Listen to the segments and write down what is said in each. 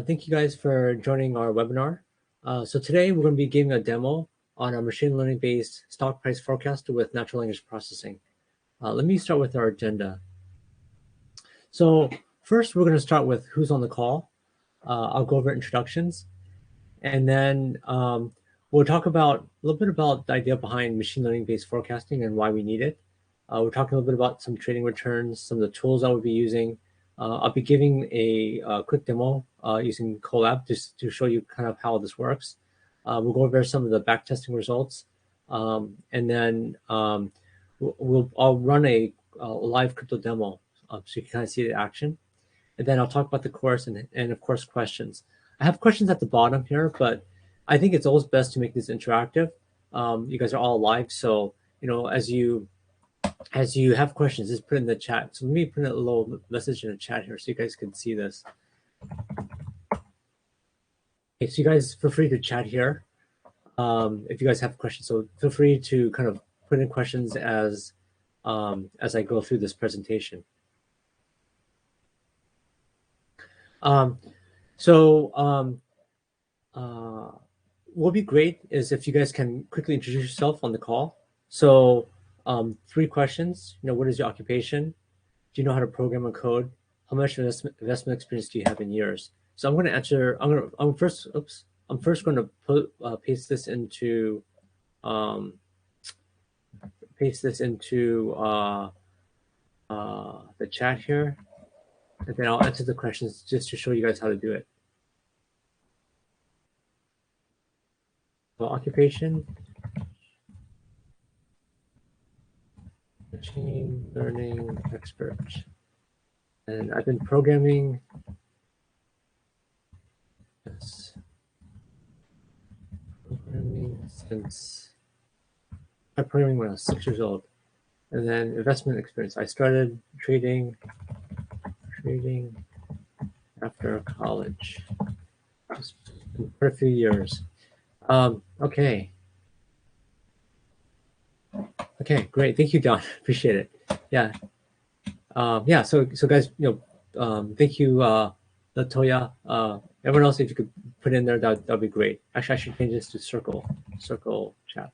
Thank you guys for joining our webinar. So today we're going to be giving a demo on our machine learning based stock price forecast with natural language processing. Let me start with our agenda. So first we're going to start with who's on the call. I'll go over introductions, and then we'll talk about a little bit about the idea behind machine learning based forecasting and why we need it. We're talking a little bit about some trading returns, some of the tools I will be using. I'll be giving a quick demo using Colab just to show you kind of how this works. We'll go over some of the backtesting results, and then I'll run a live crypto demo so you can kind of see the action. And then I'll talk about the course and of course questions. I have questions at the bottom here, but I think it's always best to make this interactive. You guys are all live, so as you have questions, just put it in the chat. So let me put a little message in the chat here so you guys can see this. Okay, so you guys feel free to chat here if you guys have questions. So feel free to kind of put in questions as I go through this presentation. What would be great is if you guys can quickly introduce yourself on the call. So 3 questions. What is your occupation? Do you know how to program and code? How much investment experience do you have in years? So I'm going to answer. I'm first going to paste this into the chat here, and then I'll answer the questions just to show you guys how to do it. So occupation, machine learning expert, and I've been programming. Yes, since I programming when I was 6 years old, and then investment experience. I started trading after college, just for a few years. Okay, great. Thank you, Don. Appreciate it. Yeah. So guys, thank you, Latoya. Everyone else, if you could put in there, that'd be great. Actually, I should change this to circle chat.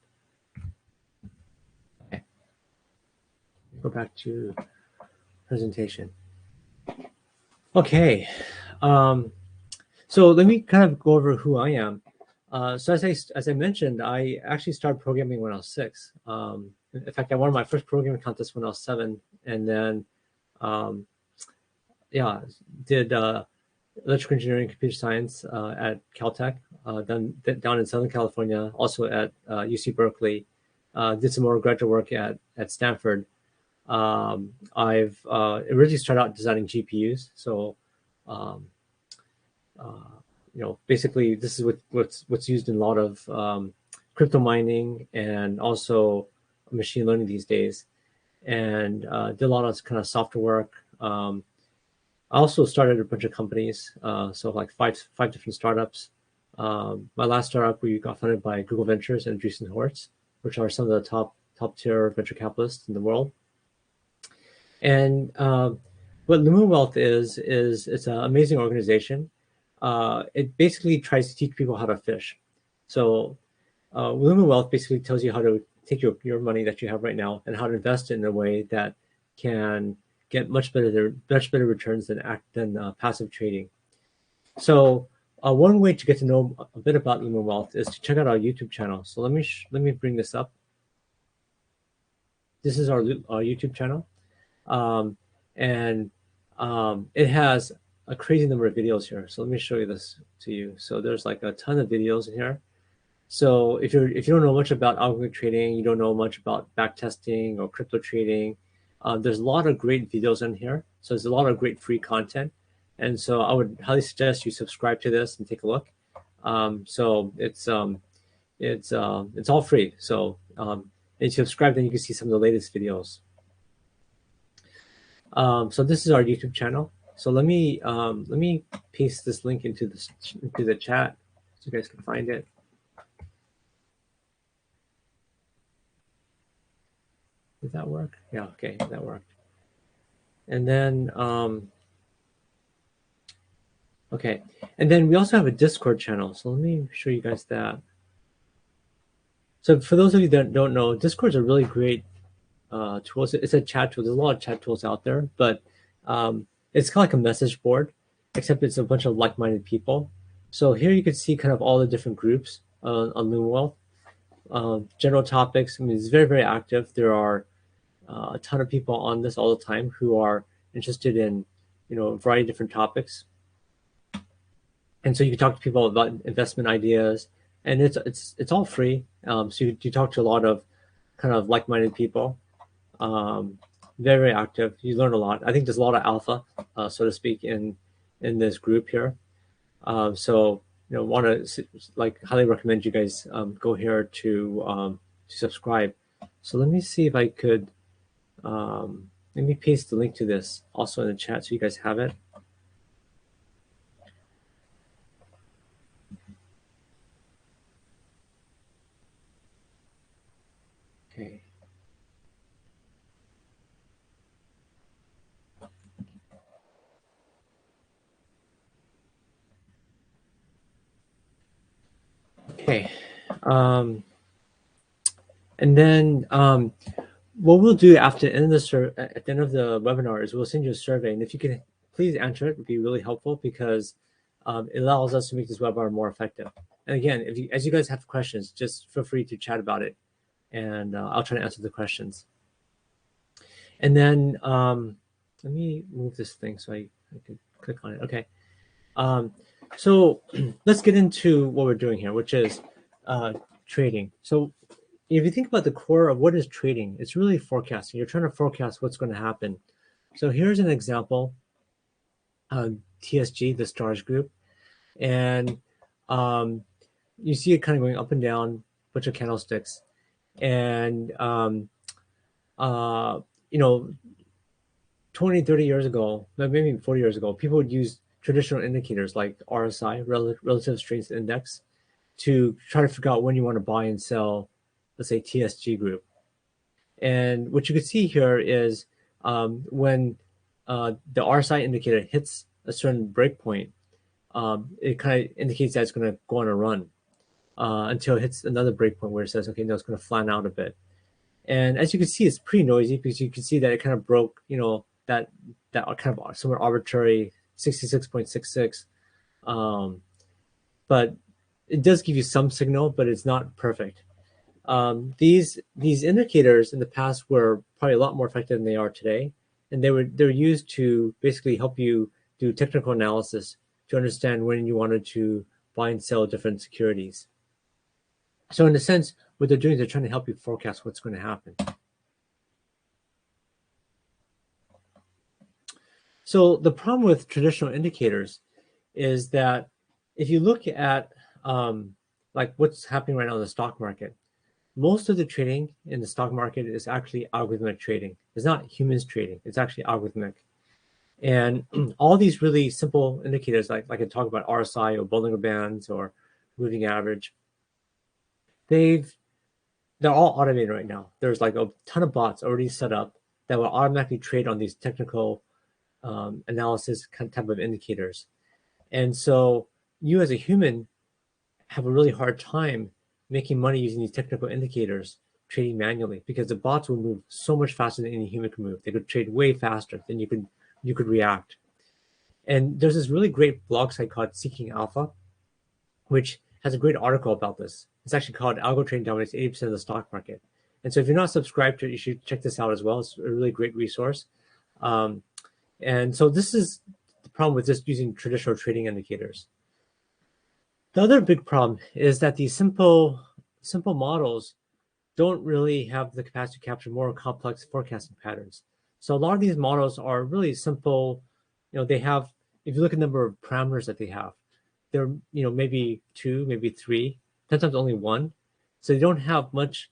Okay. Go back to presentation. Okay. So let me kind of go over who I am. So as I mentioned, I actually started programming when I was 6. In fact, I won my first programming contest when I was 7, and then did electrical engineering, computer science at Caltech, down in Southern California, also at UC Berkeley. Did some more graduate work at Stanford. I've originally started out designing GPUs, so basically this is what's used in a lot of crypto mining and also machine learning these days, and did a lot of kind of software work. I also started a bunch of companies, so like five different startups. My last startup, we got funded by Google Ventures and Andreessen Horowitz, which are some of the top tier venture capitalists in the world. And what Lumen Wealth is it's an amazing organization. It basically tries to teach people how to fish. So Lumen Wealth basically tells you how to take your money that you have right now and how to invest it in a way that can get much better returns than passive trading. So one way to get to know a bit about Lumen Wealth is to check out our YouTube channel. So let me bring this up. This is our YouTube channel, and it has a crazy number of videos here. So let me show you this to you. So there's like a ton of videos in here. So if you don't know much about algorithmic trading, you don't know much about backtesting or crypto trading, there's a lot of great videos in here. So there's a lot of great free content, and so I would highly suggest you subscribe to this and take a look. So it's all free. So if you subscribe, then you can see some of the latest videos. So this is our YouTube channel. So let me paste this link into the chat so you guys can find it. Did that work? Yeah, okay, that worked. And then Okay, and then we also have a Discord channel. So let me show you guys that. So for those of you that don't know, Discord's a really great tool. It's a chat tool. There's a lot of chat tools out there, but it's kind of like a message board, except it's a bunch of like-minded people. So here you can see kind of all the different groups on Loomwealth. General topics. I mean, it's very, very active. There are a ton of people on this all the time who are interested in, a variety of different topics. And so you can talk to people about investment ideas, and it's all free. So you talk to a lot of kind of like-minded people. Um, Very, very active. You learn a lot. I think there's a lot of alpha, so to speak, in this group here. So want to like highly recommend you guys go here to subscribe. So let me see if I could let me paste the link to this also in the chat so you guys have it. Okay. Okay. And then what we'll do after the end of at the end of the webinar is we'll send you a survey, and if you can please answer it, would be really helpful because it allows us to make this webinar more effective. And again, as you guys have questions, just feel free to chat about it, and I'll try to answer the questions. And then let me move this thing so I can click on it. Okay. So let's get into what we're doing here, which is trading. So if you think about the core of what is trading, it's really forecasting. You're trying to forecast what's going to happen. So here's an example, TSG, the stars group, and you see it kind of going up and down, bunch of candlesticks, and uh, you know, 20, 30 years ago, maybe 40 years ago, people would use traditional indicators like RSI, relative strength index, to try to figure out when you want to buy and sell, let's say TSG group. And what you can see here is when the RSI indicator hits a certain breakpoint, it kind of indicates that it's going to go on a run until it hits another breakpoint where it says, okay, no, it's going to flatten out a bit. And as you can see, it's pretty noisy because you can see that it kind of broke, that kind of somewhat arbitrary 66.66. But it does give you some signal, but it's not perfect. These indicators in the past were probably a lot more effective than they are today, and they're used to basically help you do technical analysis to understand when you wanted to buy and sell different securities. So in a sense, what they're doing is they're trying to help you forecast what's going to happen. So the problem with traditional indicators is that if you look at like what's happening right now in the stock market, most of the trading in the stock market is actually algorithmic trading. It's not humans trading, it's actually algorithmic. And all these really simple indicators, like I can talk about RSI or Bollinger Bands or moving average, they're all automated right now. There's like a ton of bots already set up that will automatically trade on these technical analysis type of indicators. And so you as a human have a really hard time making money using these technical indicators trading manually because the bots will move so much faster than any human can move. They could trade way faster than you could react. And there's this really great blog site called Seeking Alpha, which has a great article about this. It's actually called Algo Trading Dominates 80% of the Stock Market. And so if you're not subscribed to it, you should check this out as well. It's a really great resource. And so this is the problem with just using traditional trading indicators. The other big problem is that these simple models don't really have the capacity to capture more complex forecasting patterns. So a lot of these models are really simple. They have, if you look at the number of parameters that they have, they're maybe 2, maybe 3, sometimes only 1. So they don't have much.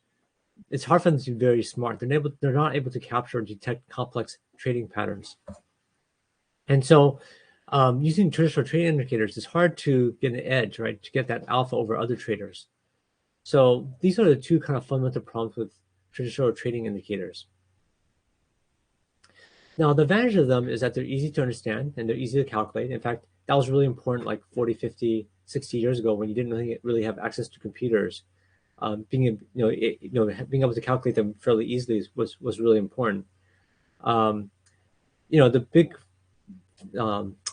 It's hard for them to be very smart. They're not able to capture or detect complex trading patterns. And so using traditional trading indicators, it's hard to get an edge, right? To get that alpha over other traders. So these are the two kind of fundamental problems with traditional trading indicators. Now, the advantage of them is that they're easy to understand and they're easy to calculate. In fact, that was really important like 40, 50, 60 years ago when you didn't really have access to computers. Being able to calculate them fairly easily was really important. Um, the big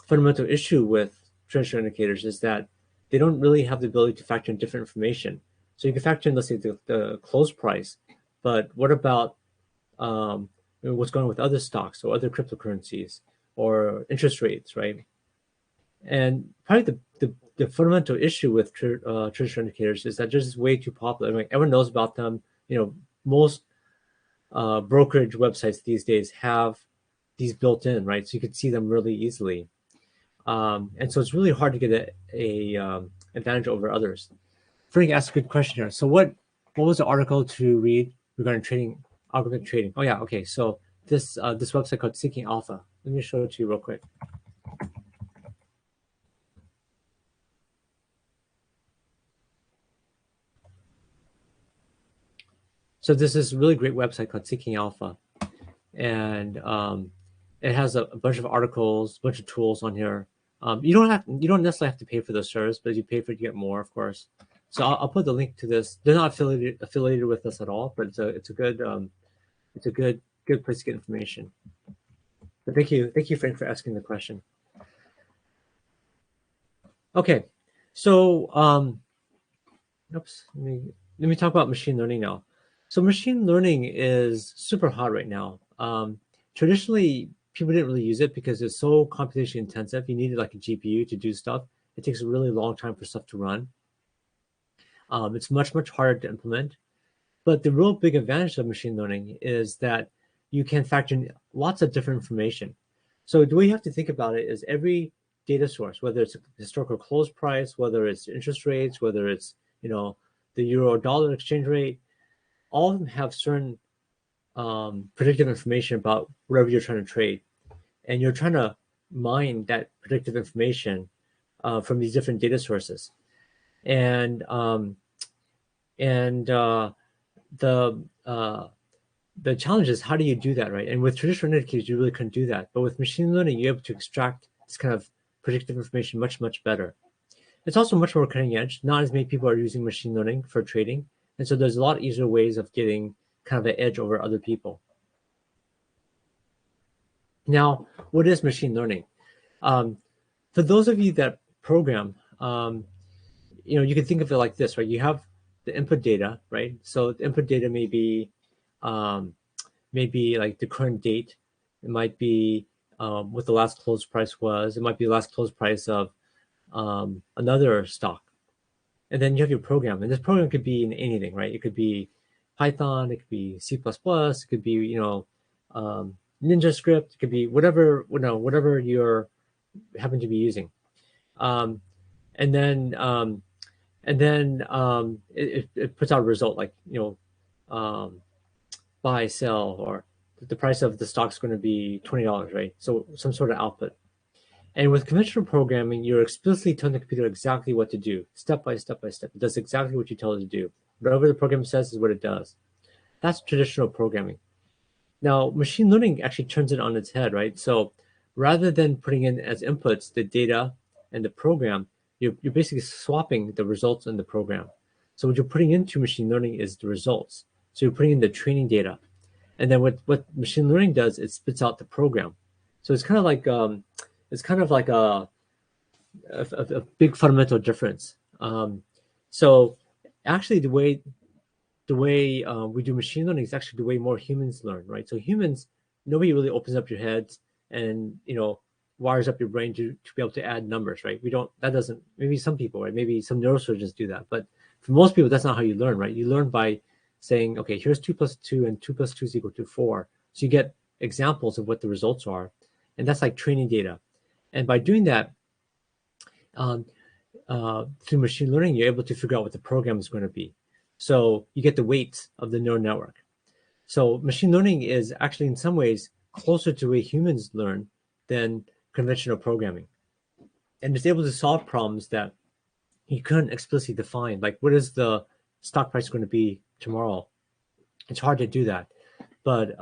fundamental issue with traditional indicators is that they don't really have the ability to factor in different information. So you can factor in, let's say, the close price, but what about what's going on with other stocks or other cryptocurrencies or interest rates, right? And probably the fundamental issue with traditional indicators is that they're just way too popular. I mean, everyone knows about them. Most brokerage websites these days have these built in, right? So you can see them really easily. And so it's really hard to get a advantage over others. Frank asked a good question here. So what was the article to read regarding trading, algorithmic trading? Oh yeah, okay. So this website called Seeking Alpha. Let me show it to you real quick. So this is a really great website called Seeking Alpha, and it has a bunch of articles, a bunch of tools on here. You don't necessarily have to pay for the service, but if you pay for it, you get more, of course. So I'll put the link to this. They're not affiliated with us at all, but it's a good place to get information. But thank you, Frank, for asking the question. Okay, so oops, let me talk about machine learning now. So machine learning is super hot right now. Traditionally, people didn't really use it because it's so computationally intensive. You needed like a GPU to do stuff. It takes a really long time for stuff to run. It's much harder to implement. But the real big advantage of machine learning is that you can factor in lots of different information. So the way you have to think about it is every data source, whether it's a historical close price, whether it's interest rates, whether it's the euro dollar exchange rate, all of them have certain predictive information about whatever you're trying to trade, and you're trying to mine that predictive information from these different data sources, and the challenge is how do you do that, right? And with traditional indicators, you really couldn't do that, but with machine learning, you're able to extract this kind of predictive information much better. It's also much more cutting edge. Not as many people are using machine learning for trading, and so there's a lot easier ways of getting kind of an edge over other people. Now, what is machine learning? For those of you that program, you can think of it like this, right? You have the input data, right? So the input data may be like the current date. It might be what the last close price was. It might be the last close price of another stock. And then you have your program, and this program could be in anything, right? It could be Python, it could be C++, it could be Ninja script, it could be whatever you're happen to be using, and then it puts out a result like buy, sell, or the price of the stock is going to be $20, right? So some sort of output. And with conventional programming, you're explicitly telling the computer exactly what to do, step by step by step. It does exactly what you tell it to do. Whatever the program says is what it does. That's traditional programming. Now, machine learning actually turns it on its head, right? So rather than putting in as inputs the data and the program, you're basically swapping the results in the program. So what you're putting into machine learning is the results. So you're putting in the training data. And then what machine learning does, it spits out the program. So it's kind of like a big fundamental difference. So actually, the way we do machine learning is actually the way more humans learn, right? So humans, nobody really opens up your head and wires up your brain to be able to add numbers, right? Maybe some people, right? Maybe some neurosurgeons do that, but for most people, that's not how you learn, right? You learn by saying, okay, here's 2 plus 2, and 2 plus 2 is equal to 4. So you get examples of what the results are, and that's like training data. And by doing that, through machine learning, you're able to figure out what the program is going to be. So you get the weights of the neural network. So machine learning is actually in some ways closer to the way humans learn than conventional programming. And it's able to solve problems that you couldn't explicitly define, like what is the stock price going to be tomorrow? It's hard to do that. But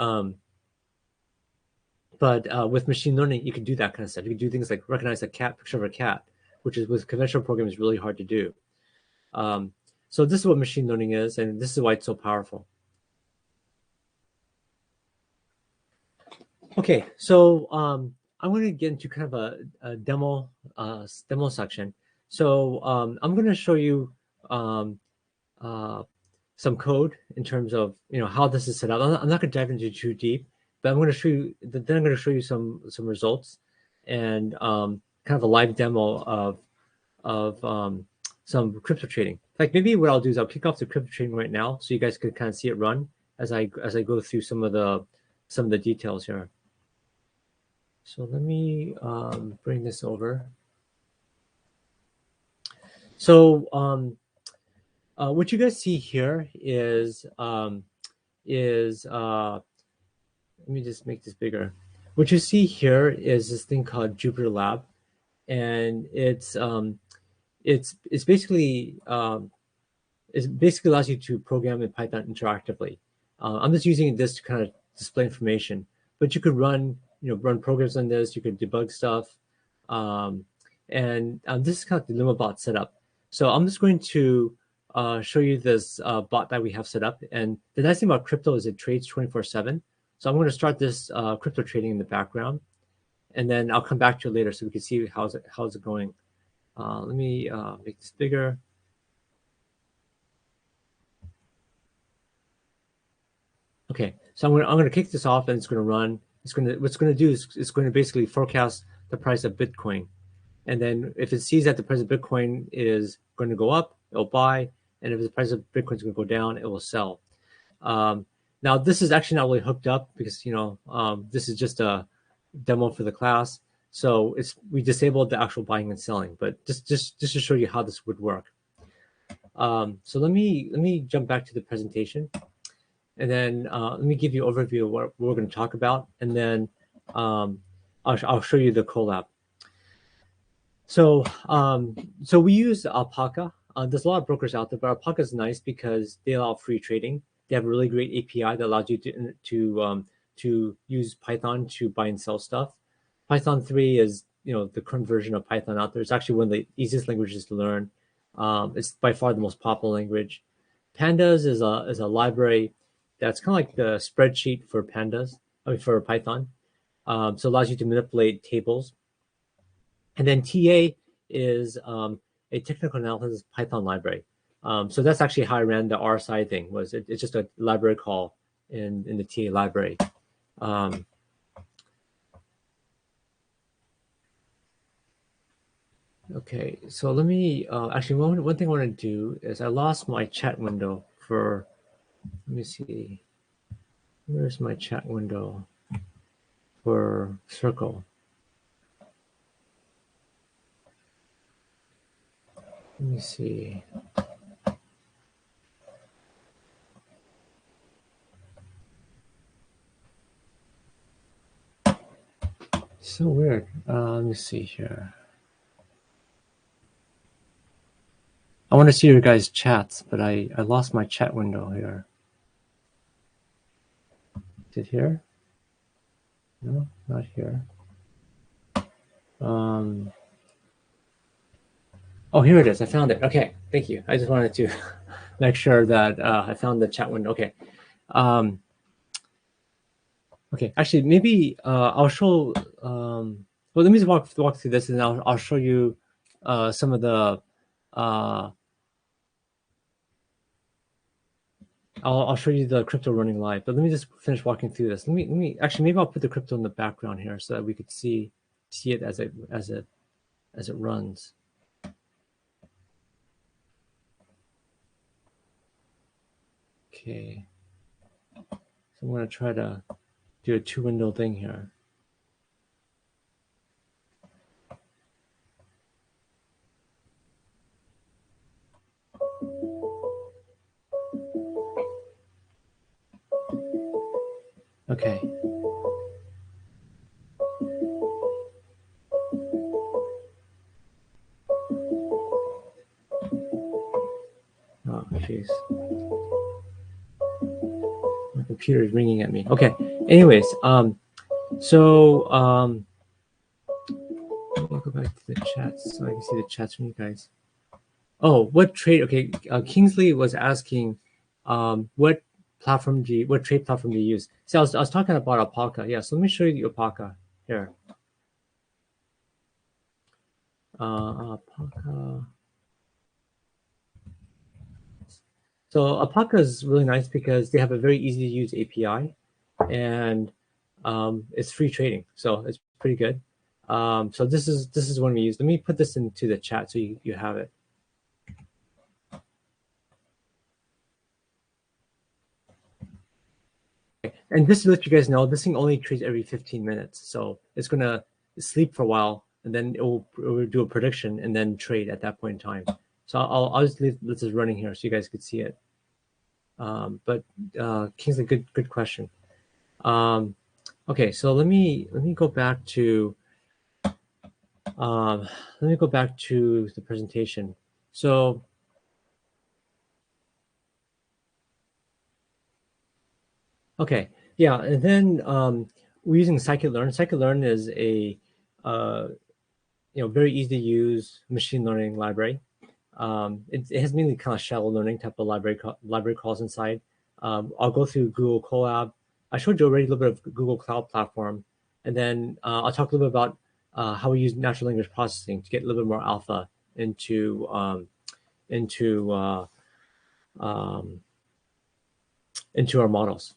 But with machine learning, you can do that kind of stuff. You can do things like recognize a picture of a cat, which is with conventional programming is really hard to do. So this is what machine learning is, and this is why it's so powerful. Okay, so I'm going to get into kind of a demo section. So I'm going to show you some code in terms of how this is set up. I'm not going to dive into too deep, but I'm going to show you. Then I'm going to show you some results and kind of a live demo of some crypto trading. Like maybe what I'll do is I'll kick off the crypto trading right now, so you guys could kind of see it run as I go through some of the details here. So let me bring this over. So what you guys see here is let me just make this bigger. What you see here is this thing called Jupyter Lab, and it's basically it basically allows you to program in Python interactively. I'm just using this to kind of display information, but you could run programs on this. You could debug stuff, and this is kind of the LumaBot setup. So I'm just going to show you this bot that we have set up. And the nice thing about crypto is it trades 24/7. So I'm going to start this crypto trading in the background, and then I'll come back to it later so we can see how's it going. Let me make this bigger. Okay, so I'm going to kick this off, and it's going to run. What's going to do is it's going to basically forecast the price of Bitcoin, and then if it sees that the price of Bitcoin is going to go up, it'll buy, and if the price of Bitcoin is going to go down, it will sell. Now this is actually not really hooked up because this is just a demo for the class, so we disabled the actual buying and selling, but just to show you how this would work. So let me jump back to the presentation. And then let me give you an overview of what we're going to talk about, and then I'll show you the collab. So we use Alpaca. There's a lot of brokers out there, but Alpaca is nice because they allow free trading. They have a really great API that allows you to use Python to buy and sell stuff. Python 3 is the current version of Python out there. It's actually one of the easiest languages to learn. It's by far the most popular language. Pandas is a library that's kind of like the spreadsheet for for Python. So it allows you to manipulate tables. And then TA is a technical analysis Python library. So that's actually how I ran the RSI thing. It's just a library call in the TA library. Okay, so let me actually one thing I want to do is I lost my chat window for. Let me see. Where's my chat window for Circle? Let me see. So weird. Let me see here. I want to see your guys' chats, but I lost my chat window here. Is it here? No, not here. Oh, here it is. I found it. Okay, thank you. I just wanted to make sure that I found the chat window. Okay. Okay, actually, maybe I'll show. Well, let me just walk through this, and I'll show you some of the. I'll show you the crypto running live, but let me just finish walking through this. Let me actually maybe I'll put the crypto in the background here so that we could see it as it runs. Okay, so I'm going to try to do a 2-window thing here. Okay. Oh, jeez. My computer is ringing at me. Okay. Anyways, So let me go back to the chats so I can see the chats from you guys. Oh, what trade? Okay, Kingsley was asking, what what trade platform do you use? So I was talking about Alpaca. Yeah, so let me show you the Alpaca here. Alpaca. So Alpaca is really nice because they have a very easy to use API, and it's free trading, so it's pretty good. So this is one we use. Let me put this into the chat so you have it. And just to let you guys know, this thing only trades every 15 minutes. So it's going to sleep for a while, and then it will do a prediction and then trade at that point in time. So I'll just leave this is running here so you guys could see it. But Kingsley, good question. Okay, so let me go back to the presentation. So okay, yeah, and then we're using scikit-learn. Scikit-learn is a very easy to use machine learning library. It has mainly kind of shallow learning type of library calls inside. I'll go through Google Colab. I showed you already a little bit of Google Cloud Platform, and then I'll talk a little bit about how we use natural language processing to get a little bit more alpha into um, into our models.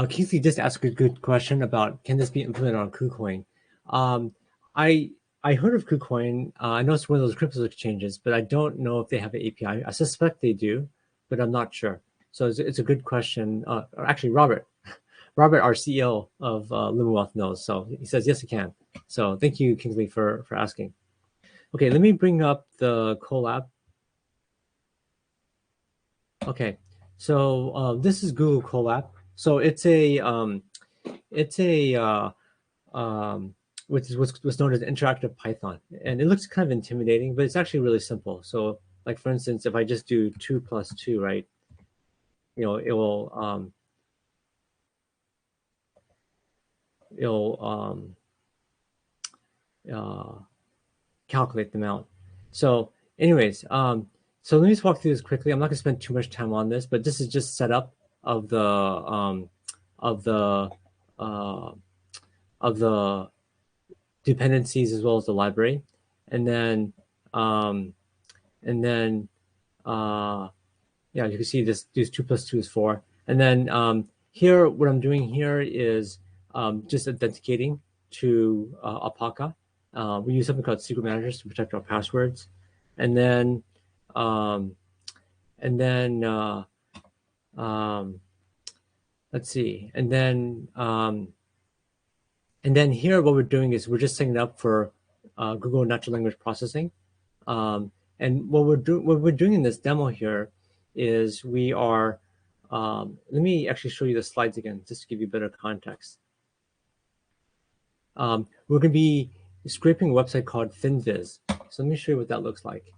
Kingsley just asked a good question about can this be implemented on KuCoin. Um, I I heard of KuCoin. I know it's one of those crypto exchanges, but I don't know if they have an API. I suspect they do, but I'm not sure. So it's a good question. Actually, Robert, our CEO of Limonwealth knows. So he says yes, it can. So thank you, Kingsley, for asking. Okay, let me bring up the collab. Okay, so this is Google Colab. So it's a which is what's known as interactive Python, and it looks kind of intimidating, but it's actually really simple. So, like for instance, if I just do 2 + 2, right? It will it'll uh, calculate them out. So, anyways, so let me just walk through this quickly. I'm not going to spend too much time on this, but this is just setup of the of the uh, of the dependencies as well as the library, and then um, and then yeah, you can see this 2 + 2 is 4, and then here what I'm doing here is just authenticating to Alpaca. We use something called secret managers to protect our passwords, and then um, and then um, let's see, and then here what we're doing is we're just setting it up for Google natural language processing. And what we're doing in this demo here is we are let me actually show you the slides again just to give you better context. We're going to be scraping a website called FinViz. So let me show you what that looks like.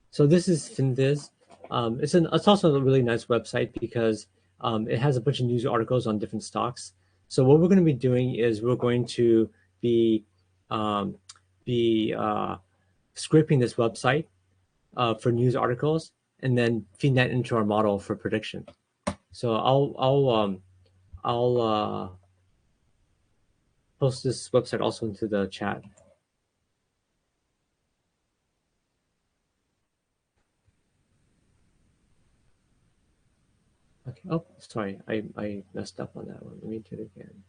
So this is FinViz. It's also a really nice website because it has a bunch of news articles on different stocks. So what we're going to be doing is we're going to be um, be scraping this website for news articles and then feed that into our model for prediction. So I'll post this website also into the chat. Okay. Oh, sorry, I messed up on that one. Let me do it again.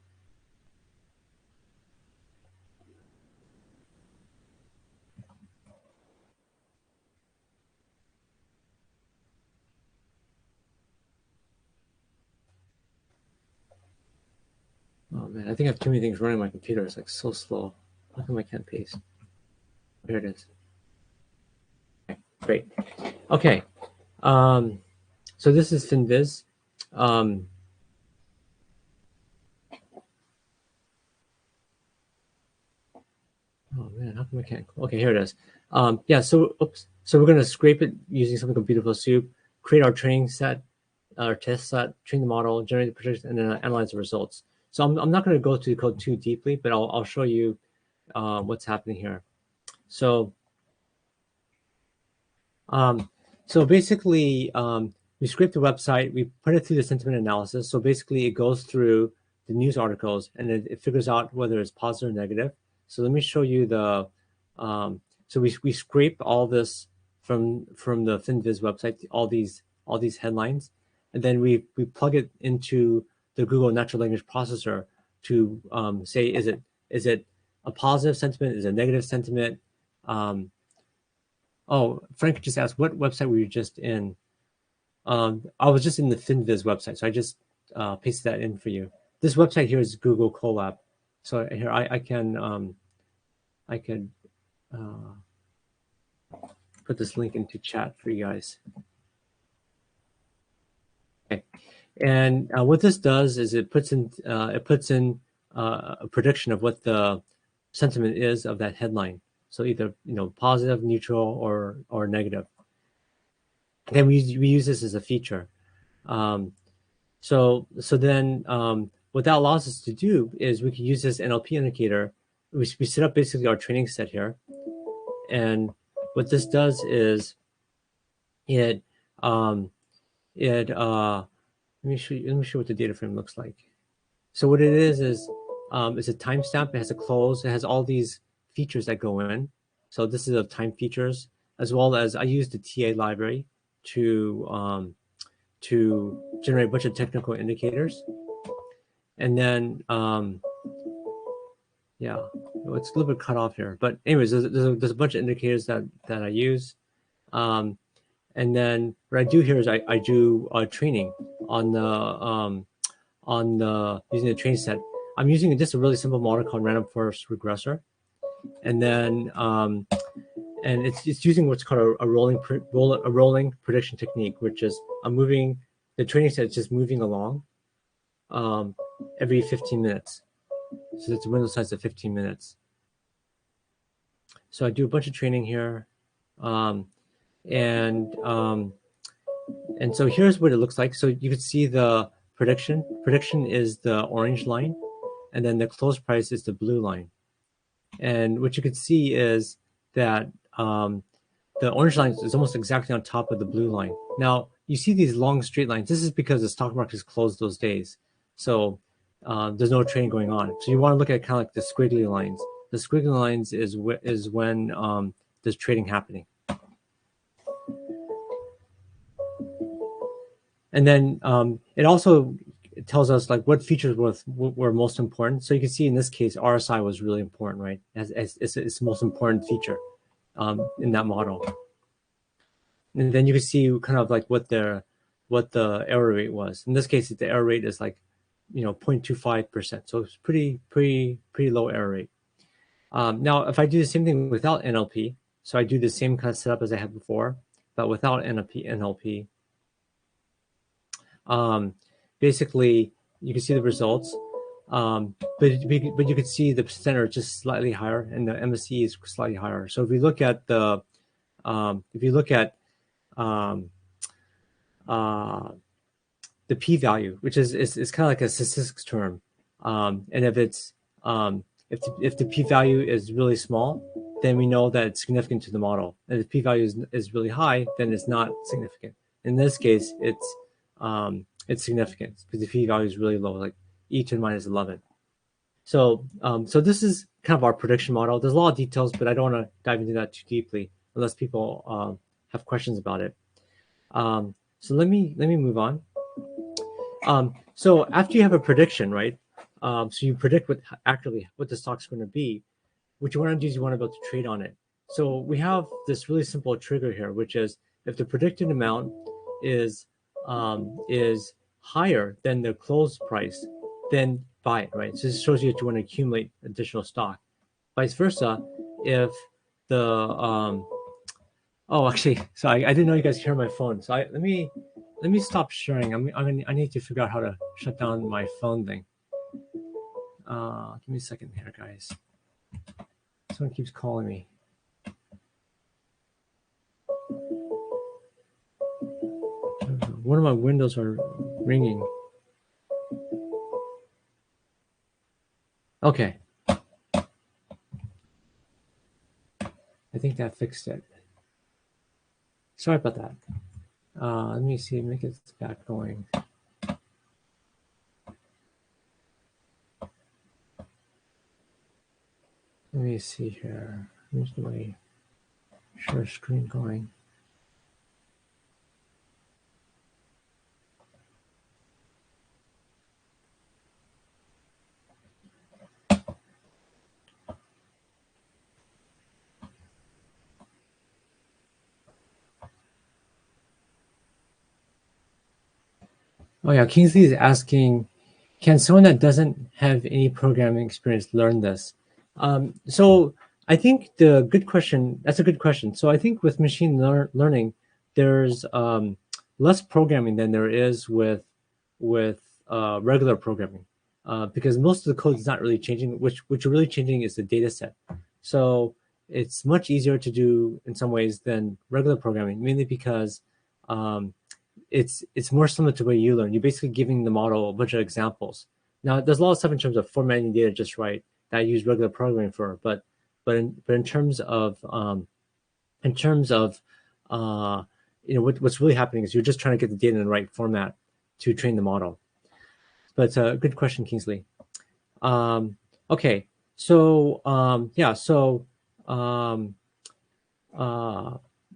Oh man, I think I have too many things running on my computer. It's like so slow. How come I can't paste? There it is. Okay, great. Okay. So this is FinViz. can't. Okay, here it is. Yeah, so so we're going to scrape it using something called Beautiful Soup, create our training set, our test set, train the model, generate the prediction, and then analyze the results. So I'm not going to go through the code too deeply, but I'll show you what's happening here. So so basically, we scrape the website, we put it through the sentiment analysis. So basically, it goes through the news articles and it figures out whether it's positive or negative. So let me show you the. So we scrape all this from the FinViz website, all these headlines, and then we plug it into the Google natural language processor to say is it a positive sentiment, is it a negative sentiment. Oh, Frank just asked, what website were you just in? I was just in the FinViz website, so I just pasted that in for you. This website here is Google Colab. So here I can put this link into chat for you guys. Okay, and what this does is it puts in a prediction of what the sentiment is of that headline. So either positive, neutral, or negative. Then we use this as a feature. So then what that allows us to do is we can use this NLP indicator. We set up basically our training set here, and what this does is let me show you what the data frame looks like. So what it is it's a timestamp. It has a close. It has all these features that go in. So this is a time features, as well as I use the TA library to generate a bunch of technical indicators. And then yeah, it's a little bit cut off here, but anyways, there's a bunch of indicators that I use. And then what I do here is I do training on the using the training set. I'm using just a really simple model called random forest regressor, and then and it's using what's called a rolling prediction technique, which is I'm moving the training set is just moving along every 15 minutes. So it's a window size of 15 minutes. So I do a bunch of training here, and so here's what it looks like. So you can see the prediction. Prediction is the orange line, and then the close price is the blue line. And what you can see is that the orange line is almost exactly on top of the blue line. Now, you see these long straight lines. This is because the stock market is closed those days. So there's no trading going on. So you want to look at kind of like the squiggly lines. The squiggly lines is when there's trading happening. And then it also tells us like what features were most important. So you can see in this case, RSI was really important, right? It's the most important feature in that model. And then you can see kind of like what the error rate was. In this case, the error rate is like 0.25%. So it's pretty low error rate. Now, if I do the same thing without NLP, so I do the same kind of setup as I had before, but without NLP, basically you can see the results, but you can see the percent are just slightly higher, and the MSE is slightly higher. So if we look at the p-value, which is kind of like a statistics term, and if it's if the p-value is really small, then we know that it's significant to the model. And if the p-value is really high, then it's not significant. In this case, it's significant because the p-value is really low, like e to the minus 11. So so this is kind of our prediction model. There's a lot of details, but I don't want to dive into that too deeply unless people have questions about it. So let me move on. So after you have a prediction, right? So you predict accurately what the stock's going to be. What you want to do is you want to be able to trade on it. So we have this really simple trigger here, which is if the predicted amount is higher than the close price, then buy it, right? So this shows you that you want to accumulate additional stock. Vice versa, if the oh, actually, so I didn't know you guys hear my phone. So let me stop sharing. I need to figure out how to shut down my phone thing. Give me a second here, guys. Someone keeps calling me. one of my windows are ringing. Okay. I think that fixed it. Sorry about that. Let me see, make it back going. Let me see here. Here's my share screen going. Oh yeah, Kingsley is asking, can someone that doesn't have any programming experience learn this? So I think that's a good question. So I think with machine learning, there's less programming than there is with regular programming, because most of the code is not really changing. Which are really changing is the data set. So it's much easier to do in some ways than regular programming, mainly because um, it's more similar to the way you learn. You're basically giving the model a bunch of examples. Now, there's a lot of stuff in terms of formatting data just right that I use regular programming for, but in terms of in terms of what's really happening is you're just trying to get the data in the right format to train the model. But it's a good question, Kingsley. Okay, so yeah, so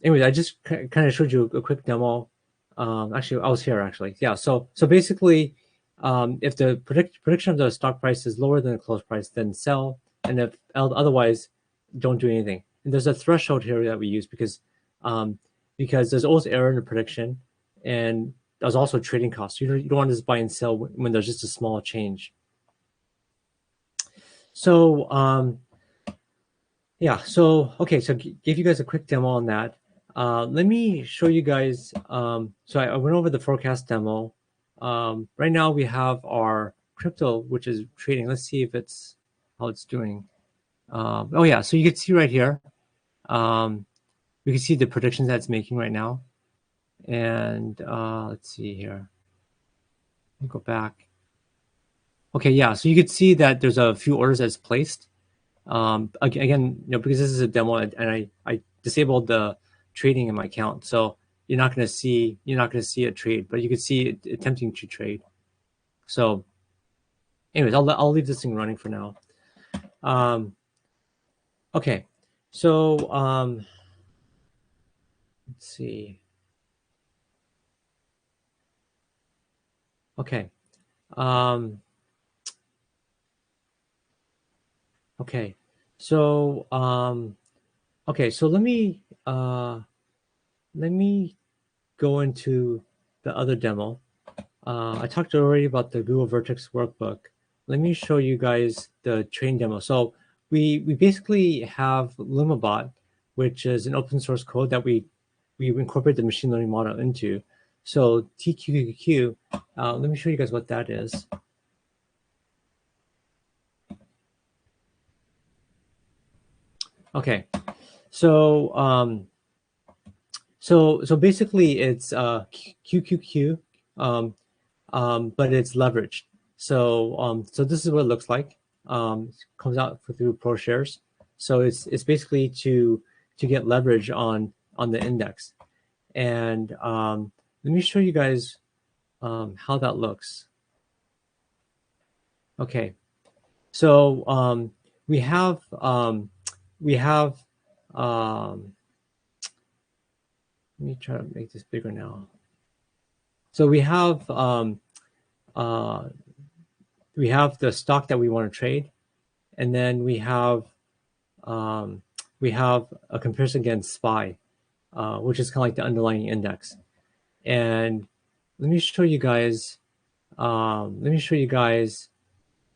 anyways, I just kind of showed you a quick demo. Actually, I was here actually. Yeah. So basically, if the prediction of the stock price is lower than the close price, then sell, and if otherwise, don't do anything. And there's a threshold here that we use because there's always error in the prediction, and there's also trading costs. You don't want to just buy and sell when there's just a small change. So yeah. So okay. So gave you guys a quick demo on that. Let me show you guys. So I went over the forecast demo. Right now we have our crypto, which is trading. Let's see if it's how it's doing. Oh yeah, so you can see right here. We can see the predictions that it's making right now. And let's see here. Let me go back. Okay, yeah. So you can see that there's a few orders that's placed. Again, because this is a demo, and I disabled the trading in my account, so you're not going to see a trade, but you can see it attempting to trade. So, anyways, I'll leave this thing running for now. Okay, so let's see. Okay. Okay. So okay, so let me go into the other demo. I talked already about the Google Vertex workbook. Let me show you guys the train demo. So we basically have Lumabot, which is an open source code that we incorporate the machine learning model into. So TQQQ, let me show you guys what that is. Okay, so so basically it's QQQ, but it's leveraged. So so this is what it looks like. It comes out through ProShares. So it's basically to get leverage on the index. And let me show you guys how that looks. Okay, so we have let me try to make this bigger now. So we have the stock that we want to trade, and then we have a comparison against SPY, which is kind of like the underlying index. And let me show you guys.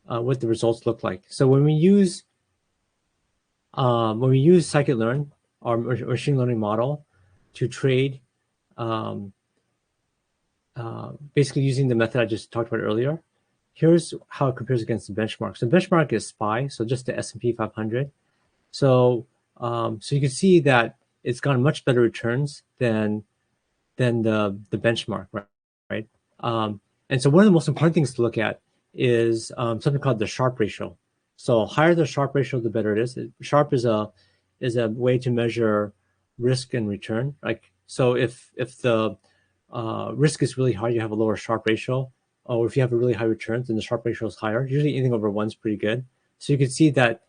What the results look like. So when we use scikit-learn, our machine learning model, to trade, basically using the method I just talked about earlier, here's how it compares against the benchmark. So the benchmark is SPY, so just the S&P 500. So so you can see that it's gotten much better returns than the benchmark, right? right? And so one of the most important things to look at is something called the Sharpe ratio. So higher the Sharpe ratio, the better it is. Sharpe is a way to measure risk and return. Like, so if the risk is really high, you have a lower Sharpe ratio, or if you have a really high return, then the Sharpe ratio is higher. Usually anything over 1 is pretty good. So you can see that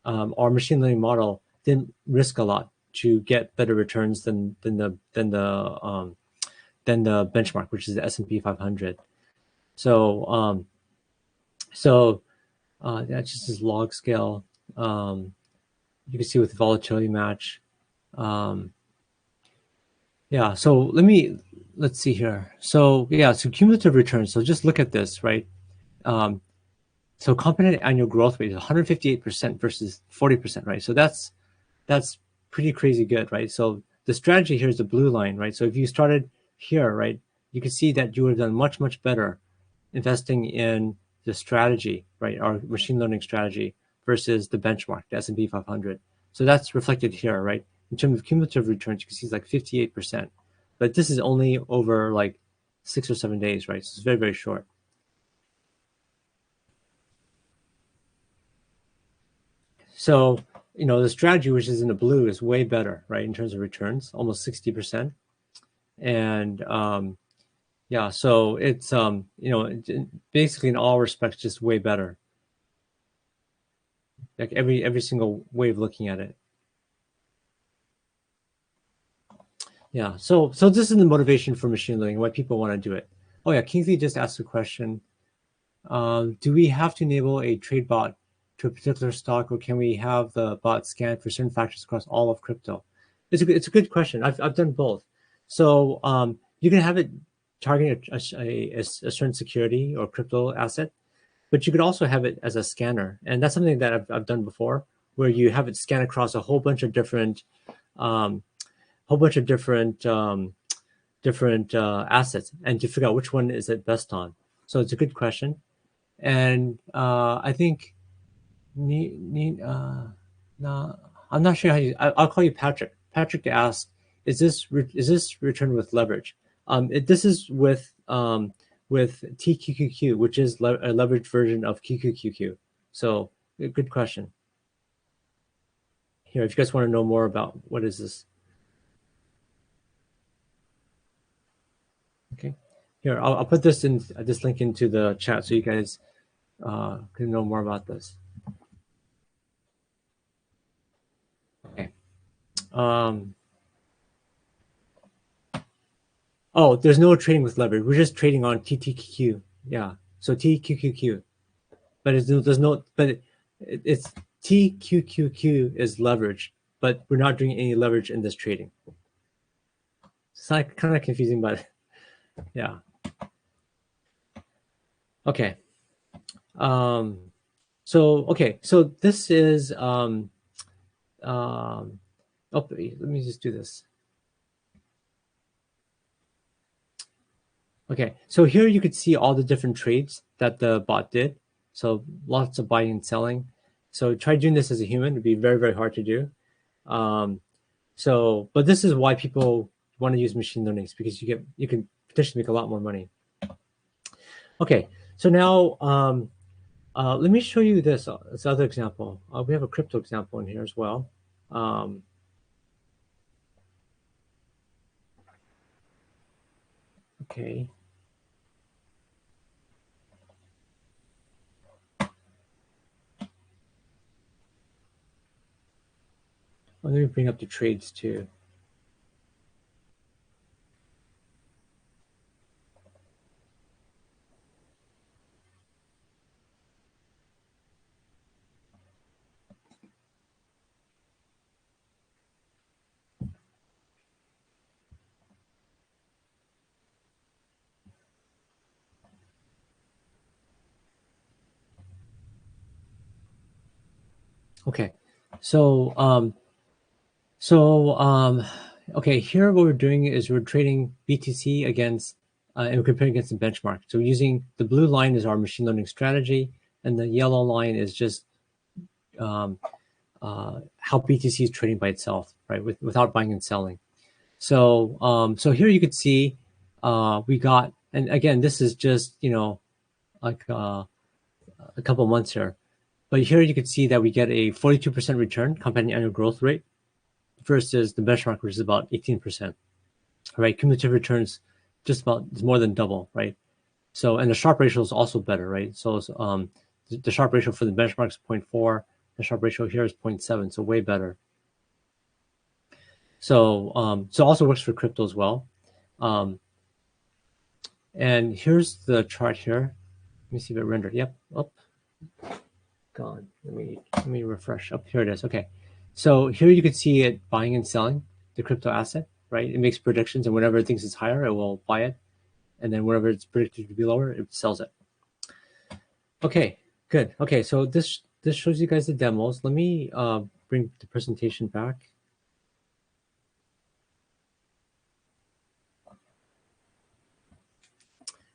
our machine learning model didn't risk a lot to get better returns than the benchmark, which is the S&P 500. So that's just this log scale. You can see with volatility match. Yeah, so let's see here. So yeah, so cumulative returns. So just look at this, right? So compounded annual growth rate is 158% versus 40%, right? So that's pretty crazy good, right? So the strategy here is the blue line, right? So if you started here, right, you can see that you would have done much, much better investing in the strategy, right, our machine learning strategy versus the benchmark, the S&P 500. So that's reflected here, right? In terms of cumulative returns, you can see it's like 58%. But this is only over like 6 or 7 days, right? So it's very, very short. So, the strategy, which is in the blue, is way better, right, in terms of returns, almost 60%. And yeah, so it's basically in all respects just way better. Like every single way of looking at it. Yeah. So this is the motivation for machine learning, why people want to do it. Oh yeah, Kingsley just asked a question. Do we have to enable a trade bot to a particular stock, or can we have the bot scan for certain factors across all of crypto? It's a good question. I've done both. So you can have it targeting a certain security or crypto asset, but you could also have it as a scanner, and that's something that I've done before, where you have it scan across a whole bunch of different um, assets, and to figure out which one is it best on. So it's a good question, and I think no, I'm not sure how you. I'll call you Patrick. Patrick asked, "Is this return with leverage?" This is with TQQQ, which is a leveraged version of QQQQ. So good question. Here, if you guys want to know more about what is this, okay. Here, I'll put this link into the chat so you guys can know more about this. Okay. Oh, there's no trading with leverage. We're just trading on TTQQ. Yeah. So TQQQ, but it's TQQQ is leverage, but we're not doing any leverage in this trading. It's like kind of confusing, but yeah. Okay. So this is oh, let me just do this. Okay, so here you could see all the different trades that the bot did. So lots of buying and selling. So try doing this as a human. It'd be very, very hard to do. But this is why people want to use machine learning, because you can potentially make a lot more money. Okay, so now let me show you this other example. We have a crypto example in here as well. Okay. Let me bring up the trades too. Okay, so okay, here what we're doing is we're trading BTC against and we're comparing against the benchmark. So using the blue line is our machine learning strategy, and the yellow line is just how BTC is trading by itself, right, without buying and selling. So here you could see we got And again, this is just, like a couple months here. But here you can see that we get a 42% return, compounding annual growth rate, versus the benchmark, which is about 18%. Right? Cumulative returns just about is more than double, right? So, and the Sharpe ratio is also better, right? So, the Sharpe ratio for the benchmark is 0.4. The Sharpe ratio here is 0.7, so way better. So, so also works for crypto as well. And here's the chart here. Let me see if it rendered. Yep. Oh, gone. Let me refresh. Up here it is. Okay. So here you can see it buying and selling the crypto asset, right? It makes predictions, and whenever it thinks it's higher, it will buy it, and then whenever it's predicted to be lower, it sells it. Okay, good. Okay, so this shows you guys the demos. Let me bring the presentation back.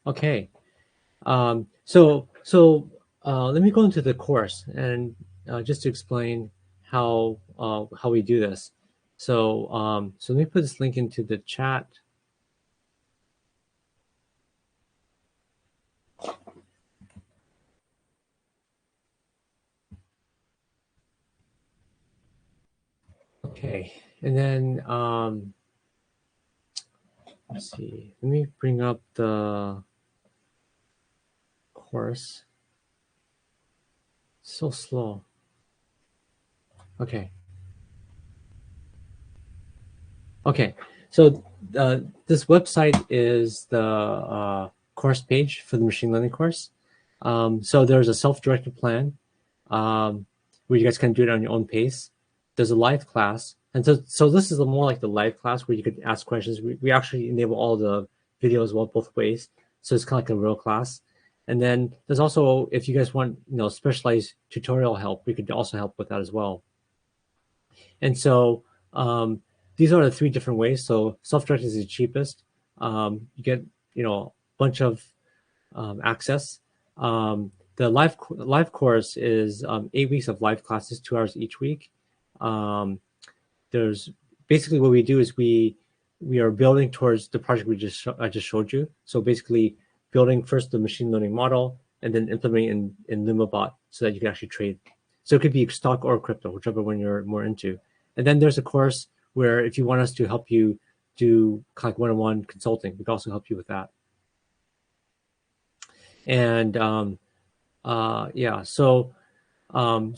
Okay, so let me go into the course and just to explain how we do this. So so let me put this link into the chat. Okay, and then let's see. Let me bring up the course. So slow. Okay. Okay, so this website is the course page for the machine learning course. So there's a self-directed plan where you guys can do it on your own pace. There's a live class, and so this is more like the live class where you could ask questions. We actually enable all the videos both ways, so it's kind of like a real class. And then there's also, if you guys want specialized tutorial help, we could also help with that as well. And so these are the three different ways. So self-directed is the cheapest. You get a bunch of access. The live course is 8 weeks of live classes, 2 hours each week. There's basically what we do is we are building towards the project I just showed you. So basically building first the machine learning model and then implementing in LumaBot so that you can actually trade. So it could be stock or crypto, whichever one you're more into. And then there's a course where if you want us to help you do kind of one-on-one consulting, we can also help you with that. And yeah, so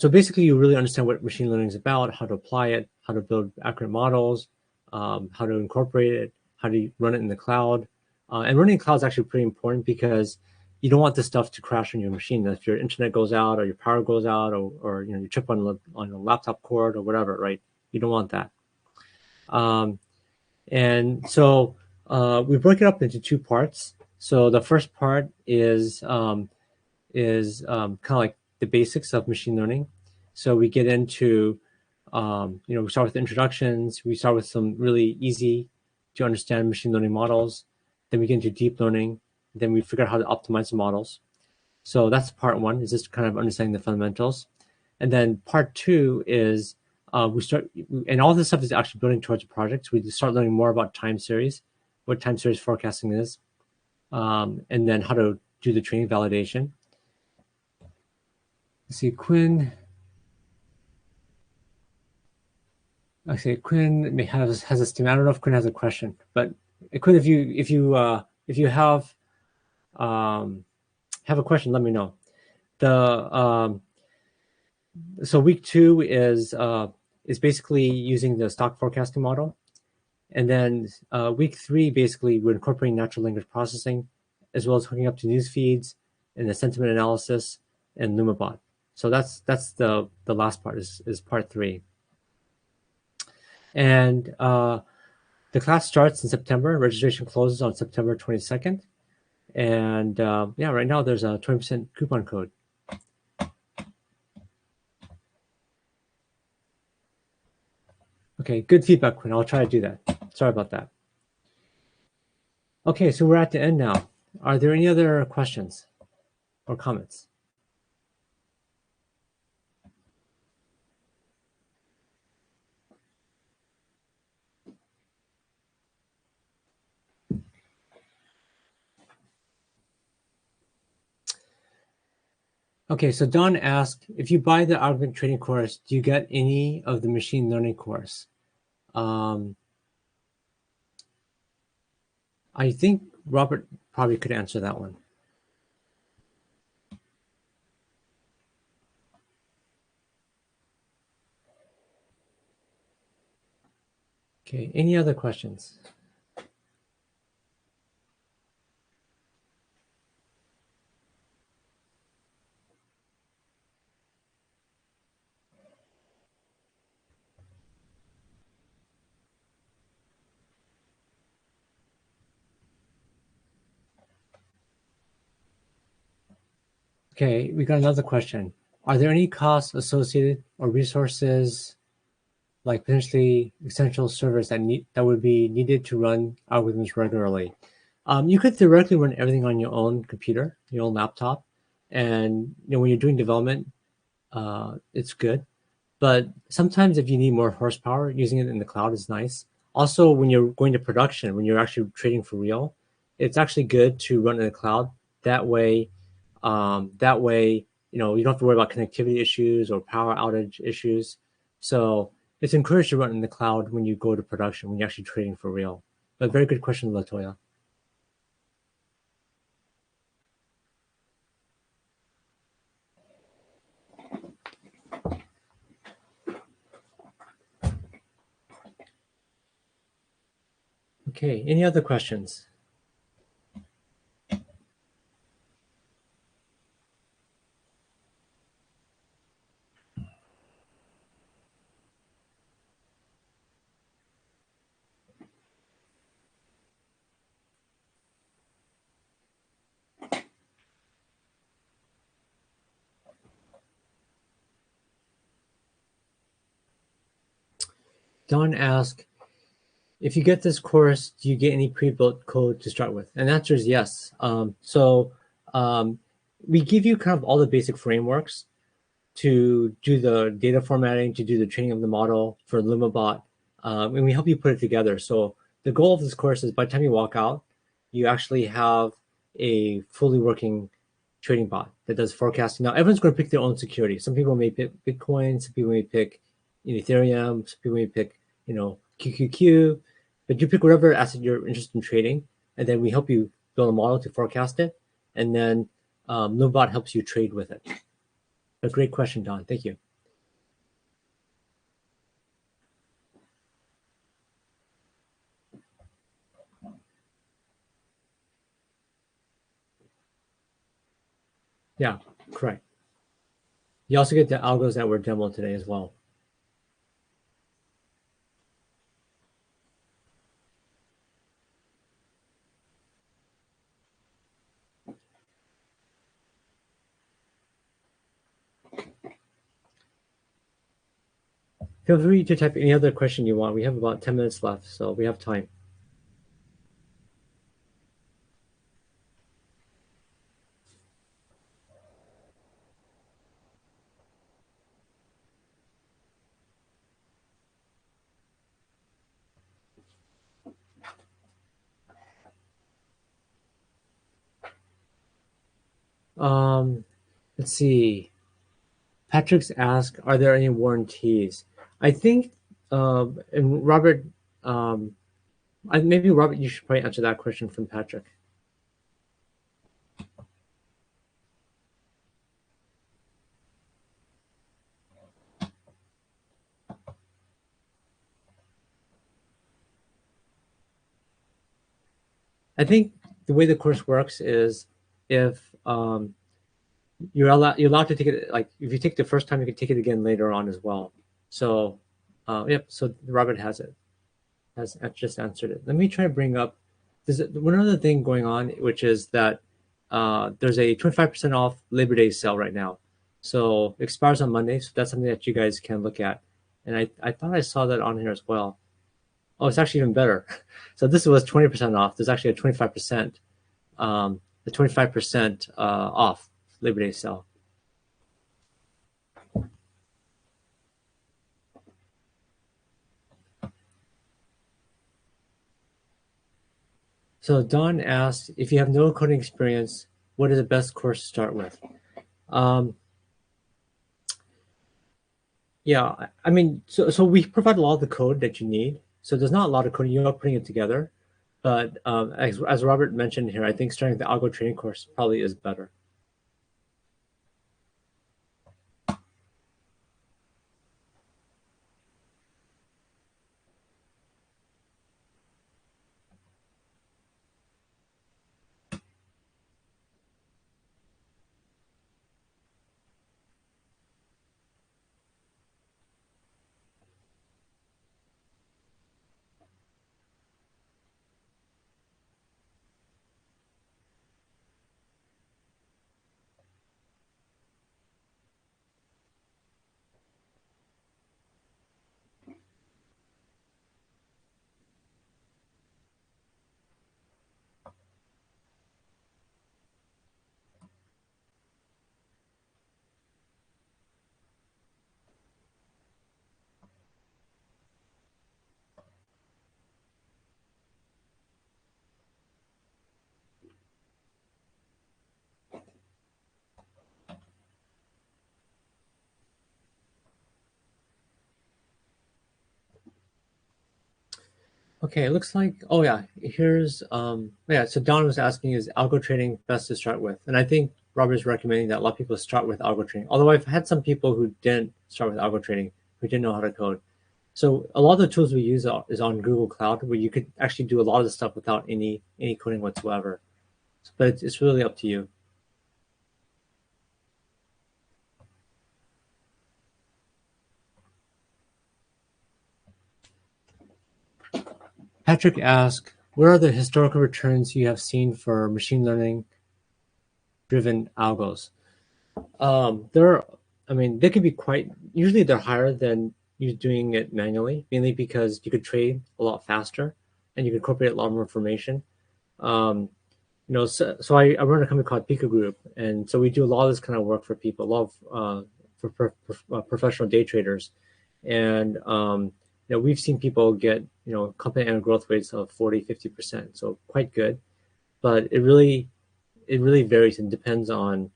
basically you really understand what machine learning is about, how to apply it, how to build accurate models, how to incorporate it, how to run it in the cloud. And running in the cloud is actually pretty important because you don't want this stuff to crash on your machine. If your internet goes out or your power goes out or you trip on a laptop cord or whatever, right? You don't want that. And so we broke it up into two parts. So the first part is kind of like the basics of machine learning. So we get into, we start with the introductions. We start with some really easy to understand machine learning models. Then we get into deep learning. Then we figure out how to optimize the models. So that's part one, is just kind of understanding the fundamentals. And then part two is we start, and all this stuff is actually building towards a project. So we start learning more about time series, what time series forecasting is, and then how to do the training validation. Let's see, Quinn. Actually, Quinn has a steam. I don't know if Quinn has a question, but Quinn, if you have a question, let me know. So week two is basically using the stock forecasting model, and then week three basically we're incorporating natural language processing, as well as hooking up to news feeds and the sentiment analysis and LumaBot. So that's the last part is part three. And the class starts in September. Registration closes on September 22nd. And yeah, right now there's a 20% coupon code. Okay, good feedback, Quinn. I'll try to do that. Sorry about that. Okay, so we're at the end now. Are there any other questions or comments? Okay, so Don asked, if you buy the algorithmic trading course, do you get any of the machine learning course? I think Robert probably could answer that one. Okay, any other questions? Okay, we got another question. Are there any costs associated or resources like potentially essential servers that would be needed to run algorithms regularly? You could theoretically run everything on your own computer, your own laptop, and when you're doing development, it's good. But sometimes if you need more horsepower, using it in the cloud is nice. Also, when you're going to production, when you're actually trading for real, it's actually good to run in the cloud. That way, you don't have to worry about connectivity issues or power outage issues. So it's encouraged to run in the cloud when you go to production, when you're actually trading for real. But very good question, Latoya. Okay, any other questions? Don asked, if you get this course, do you get any pre-built code to start with? And the answer is yes. Um, we give you kind of all the basic frameworks to do the data formatting, to do the training of the model for LumaBot, and we help you put it together. So the goal of this course is by the time you walk out, you actually have a fully working trading bot that does forecasting. Now, everyone's going to pick their own security. Some people may pick Bitcoin, some people may pick Ethereum, some people may pick QQQ, but you pick whatever asset you're interested in trading, and then we help you build a model to forecast it, and then LumaBot helps you trade with it. A great question, Don. Thank you. Yeah, correct. You also get the algos that were demoed today as well. Feel free to type any other question you want. We have about 10 minutes left, so we have time. Um, let's see. Patrick's asked, are there any warranties? I think, and Robert, maybe Robert, you should probably answer that question from Patrick. I think the way the course works is if you're allowed to take it, like if you take the first time, you can take it again later on as well. So, yep. So Robert has just answered it. Let me try to bring up. There's one other thing going on, which is that there's a 25% off Labor Day sale right now. So it expires on Monday. So that's something that you guys can look at. And I thought I saw that on here as well. Oh, it's actually even better. So this was 20% off. There's actually a 25%, the 25% off Labor Day sale. So Don asked, if you have no coding experience, what is the best course to start with? Yeah, I mean, so we provide a lot of the code that you need. So there's not a lot of code. You're not putting it together. But as Robert mentioned here, I think starting the algo training course probably is better. Okay, it looks like, oh yeah, here's yeah, so Don was asking, is algo trading best to start with? And I think Robert is recommending that a lot of people start with algo trading. Although I've had some people who didn't start with algo trading, who didn't know how to code. So a lot of the tools we use is on Google Cloud, where you could actually do a lot of the stuff without any coding whatsoever. But it's really up to you. Patrick asked, what are the historical returns you have seen for machine learning driven algos? They're, I mean, they can be quite, usually they're higher than you doing it manually, mainly because you could trade a lot faster and you could incorporate a lot more information. Um, so I run a company called Pika Group, and so we do a lot of this kind of work for people, a lot of professional day traders, and we've seen people get compound annual growth rates of 40-50%, so quite good. But it really varies and depends on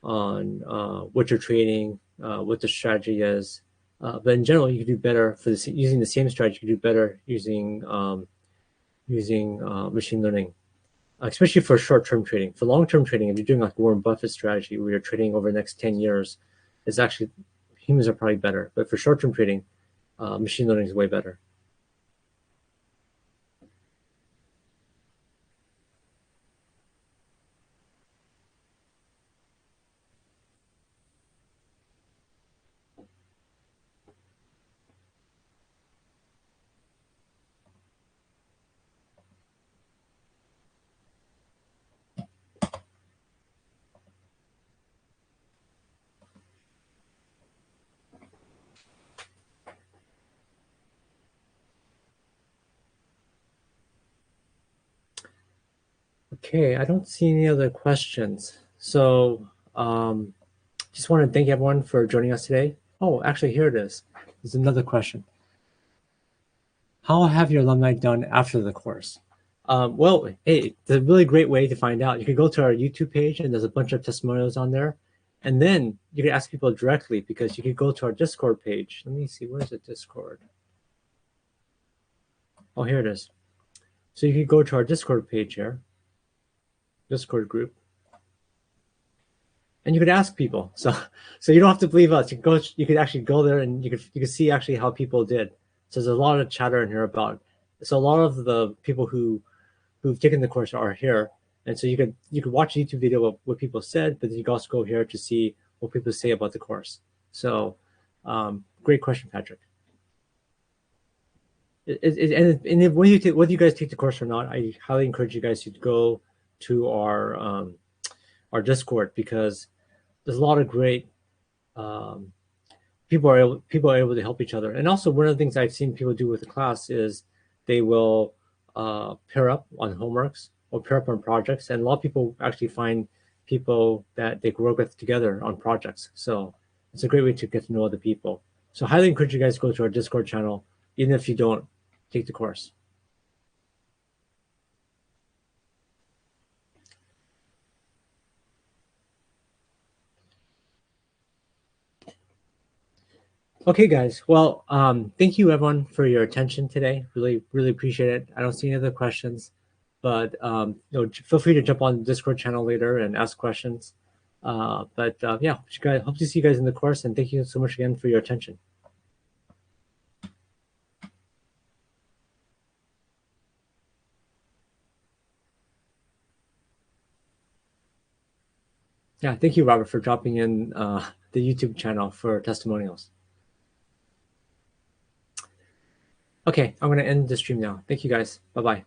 what you're trading, what the strategy is. But in general, you can do better for this using the same strategy. You can do better using machine learning, especially for short-term trading. For long-term trading, if you're doing like Warren Buffett strategy, where you're trading over the next 10 years, it's actually humans are probably better. But for short-term trading, machine learning is way better. Okay, I don't see any other questions. So just want to thank everyone for joining us today. Oh, actually, here it is. There's another question. How have your alumni done after the course? Well, hey, it's a really great way to find out. You can go to our YouTube page, and there's a bunch of testimonials on there. And then you can ask people directly because you can go to our Discord page. Let me see, where's the Discord? Oh, here it is. So you can go to our Discord page here, Discord group, and you could ask people. So you don't have to believe us. You could actually go there and you could see actually how people did. So there's a lot of chatter in here about. So a lot of the people who've taken the course are here, and so you could watch a YouTube video of what people said, but then you can also go here to see what people say about the course. So, great question, Patrick. And if, when you take, whether you guys take the course or not, I highly encourage you guys to go to our Discord because there's a lot of great um, people are able to help each other. And also, one of the things I've seen people do with the class is they will pair up on homeworks or pair up on projects. And a lot of people actually find people that they can work with together on projects. So it's a great way to get to know other people. So I highly encourage you guys to go to our Discord channel, even if you don't take the course. Okay, guys. Well, thank you everyone for your attention today. Really, really appreciate it. I don't see any other questions, but feel free to jump on the Discord channel later and ask questions. Yeah, hope to see you guys in the course, and thank you so much again for your attention. Yeah, thank you, Robert, for dropping in the YouTube channel for testimonials. Okay, I'm going to end the stream now. Thank you, guys. Bye bye.